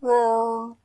Well...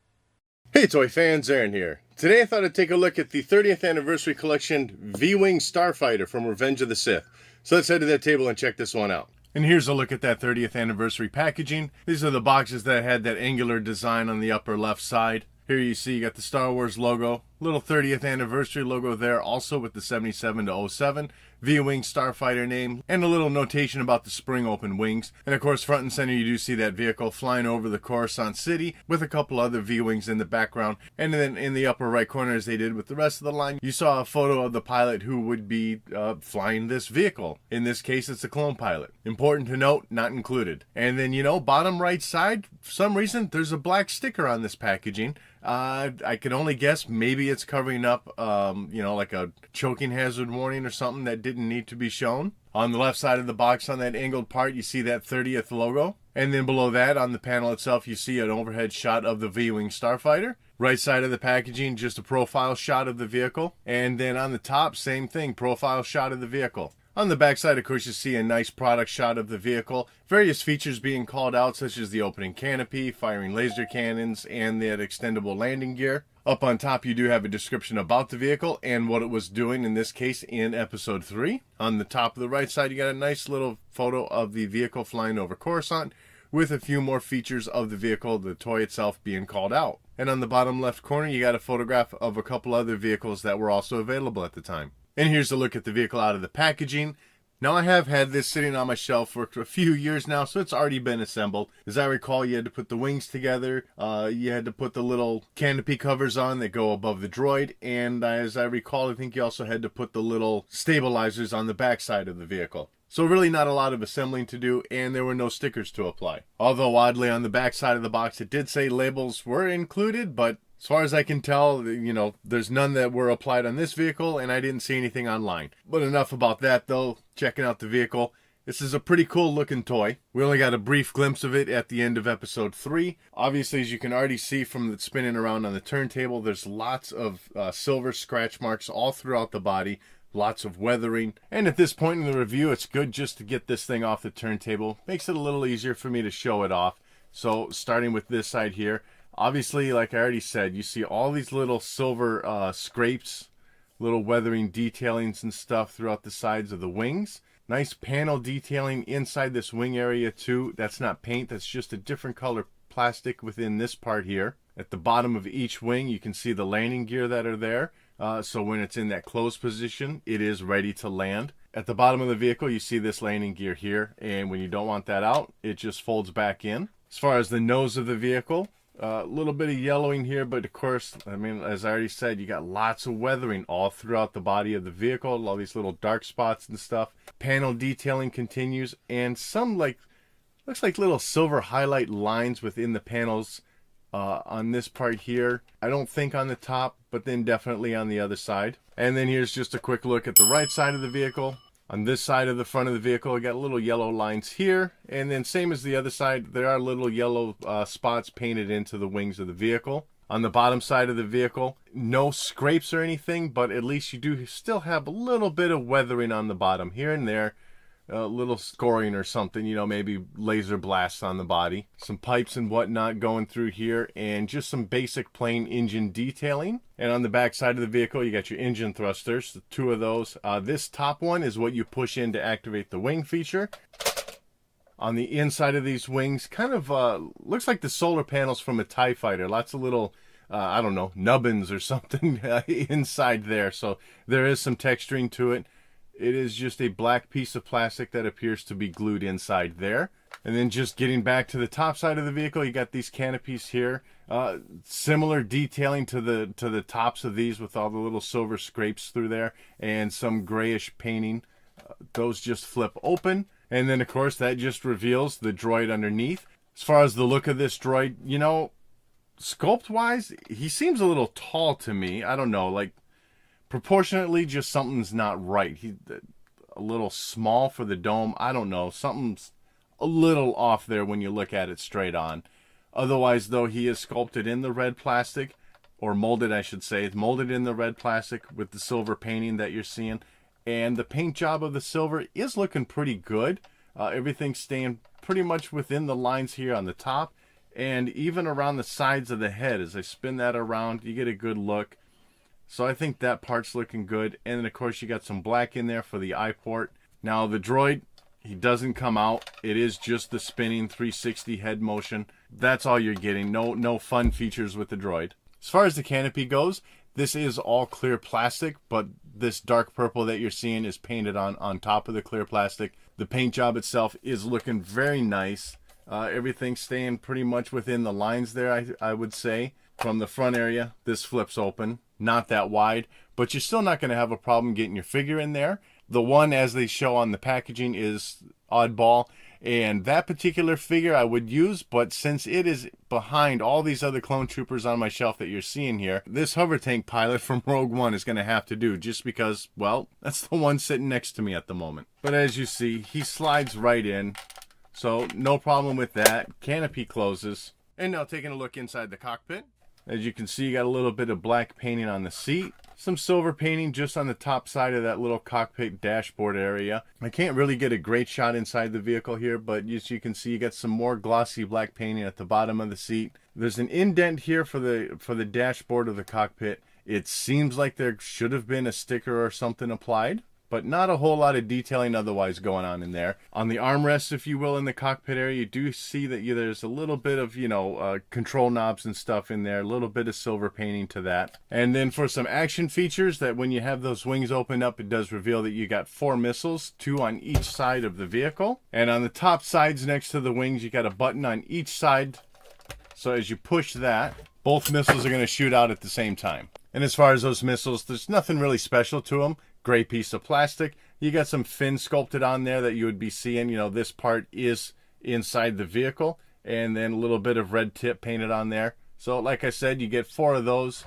Hey toy fans, Aaron here. Today I thought I'd take a look at the 30th Anniversary Collection V-Wing Starfighter from Revenge of the Sith. So let's head to that table and check this one out. And here's a look at that 30th Anniversary packaging. These are the boxes that had that angular design on the upper left side. Here you see you got the Star Wars logo, little 30th Anniversary logo there, also with the 77 to 07, V-Wing Starfighter name, and a little notation about the spring open wings. And of course, front and center you do see that vehicle flying over the Coruscant City with a couple other V-Wings in the background. And then in the upper right corner, as they did with the rest of the line, you saw a photo of the pilot who would be flying this vehicle. In this case, it's a clone pilot. Important to note, not included. And then, bottom right side, for some reason, there's a black sticker on this packaging. I can only guess maybe it's covering up, like a choking hazard warning or something that didn't need to be shown. On the left side of the box on that angled part, you see that 30th logo. And then below that, on the panel itself, you see an overhead shot of the V-Wing Starfighter. Right side of the packaging, just a profile shot of the vehicle. And then on the top, same thing, profile shot of the vehicle. On the back side, of course, you see a nice product shot of the vehicle. Various features being called out, such as the opening canopy, firing laser cannons, and that extendable landing gear. Up on top, you do have a description about the vehicle and what it was doing, in this case, in Episode 3. On the top of the right side, you got a nice little photo of the vehicle flying over Coruscant, with a few more features of the vehicle, the toy itself, being called out. And on the bottom left corner, you got a photograph of a couple other vehicles that were also available at the time. And here's a look at the vehicle out of the packaging. Now, I have had this sitting on my shelf for a few years now, so it's already been assembled. As I recall, you had to put the wings together, you had to put the little canopy covers on that go above the droid, and as I recall, I think you also had to put the little stabilizers on the back side of the vehicle. So really not a lot of assembling to do, and there were no stickers to apply. Although oddly, on the back side of the box, it did say labels were included, but as far as I can tell, there's none that were applied on this vehicle, and I didn't see anything online. But enough about that, though. Checking out the vehicle. This is a pretty cool looking toy. We only got a brief glimpse of it at the end of Episode 3. Obviously, as you can already see from the spinning around on the turntable, there's lots of silver scratch marks all throughout the body. Lots of weathering. And at this point in the review, it's good just to get this thing off the turntable. Makes it a little easier for me to show it off. So, starting with this side here. Obviously, like I already said, you see all these little silver scrapes, little weathering detailings and stuff throughout the sides of the wings. Nice panel detailing inside this wing area too. That's not paint, that's just a different color plastic within this part here. At the bottom of each wing, you can see the landing gear that are there. So when it's in that closed position, it is ready to land. At the bottom of the vehicle, you see this landing gear here. And when you don't want that out, it just folds back in. As far as the nose of the vehicle, a little bit of yellowing here, but of course, as I already said, you got lots of weathering all throughout the body of the vehicle, all these little dark spots and stuff. Panel detailing continues, and some looks like little silver highlight lines within the panels on this part here. I don't think on the top, but then definitely on the other side. And then here's just a quick look at the right side of the vehicle. On this side of the front of the vehicle, we got little yellow lines here. And then same as the other side, there are little yellow spots painted into the wings of the vehicle. On the bottom side of the vehicle, no scrapes or anything, but at least you do still have a little bit of weathering on the bottom here and there. A little scoring or something, maybe laser blasts on the body. Some pipes and whatnot going through here, and just some basic plain engine detailing. And on the back side of the vehicle, you got your engine thrusters, two of those. This top one is what you push in to activate the wing feature. On the inside of these wings, kind of looks like the solar panels from a TIE fighter. Lots of little, nubbins or something inside there. So there is some texturing to it. It is just a black piece of plastic that appears to be glued inside there. And then just getting back to the top side of the vehicle, you got these canopies here. Similar detailing to the tops of these with all the little silver scrapes through there and some grayish painting. Those just flip open. And then, of course, that just reveals the droid underneath. As far as the look of this droid, sculpt-wise, he seems a little tall to me. I don't know, proportionately, just something's not right. He's a little small for the dome. I don't know. Something's a little off there when you look at it straight on. Otherwise, though, he is sculpted in the red plastic, or molded, I should say. It's molded in the red plastic with the silver painting that you're seeing. And the paint job of the silver is looking pretty good. Everything's staying pretty much within the lines here on the top. and even around the sides of the head. As I spin that around, you get a good look. So I think that part's looking good. And then of course you got some black in there for the eye port. Now the droid, he doesn't come out. It is just the spinning 360 head motion. That's all you're getting. No fun features with the droid. As far as the canopy goes, this is all clear plastic, but this dark purple that you're seeing is painted on top of the clear plastic. The paint job itself is looking very nice. Everything's staying pretty much within the lines there, I would say. From the front area, this flips open. Not that wide, but you're still not going to have a problem getting your figure in there. The one, as they show on the packaging, is oddball, and that particular figure I would use, but since it is behind all these other clone troopers on my shelf that you're seeing here, this hover tank pilot from Rogue One is going to have to do, just because, well, that's the one sitting next to me at the moment. But as you see, he slides right in, so no problem with that. Canopy closes. And now taking a look inside the cockpit. As you can see, you got a little bit of black painting on the seat. Some silver painting just on the top side of that little cockpit dashboard area. I can't really get a great shot inside the vehicle here, but as you can see, you got some more glossy black painting at the bottom of the seat. There's an indent here for the dashboard of the cockpit. It seems like there should have been a sticker or something applied, but not a whole lot of detailing otherwise going on in there. On the armrests, if you will, in the cockpit area, you do see that there's a little bit of, control knobs and stuff in there, a little bit of silver painting to that. And then for some action features, that when you have those wings opened up, it does reveal that you got 4 missiles, 2 on each side of the vehicle. And on the top sides next to the wings, you got a button on each side. So as you push that, both missiles are going to shoot out at the same time. And as far as those missiles, there's nothing really special to them. Gray piece of plastic. You got some fins sculpted on there that you would be seeing. This part is inside the vehicle, and then a little bit of red tip painted on there. So like I said, you get 4 of those,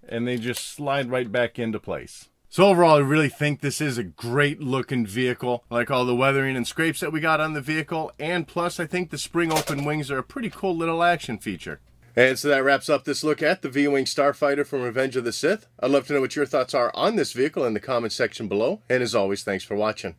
and they just slide right back into place. So overall, I really think this is a great looking vehicle. I like all the weathering and scrapes that we got on the vehicle, and plus I think the spring open wings are a pretty cool little action feature. And so that wraps up this look at the V-Wing Starfighter from Revenge of the Sith. I'd love to know what your thoughts are on this vehicle in the comments section below. And as always, thanks for watching.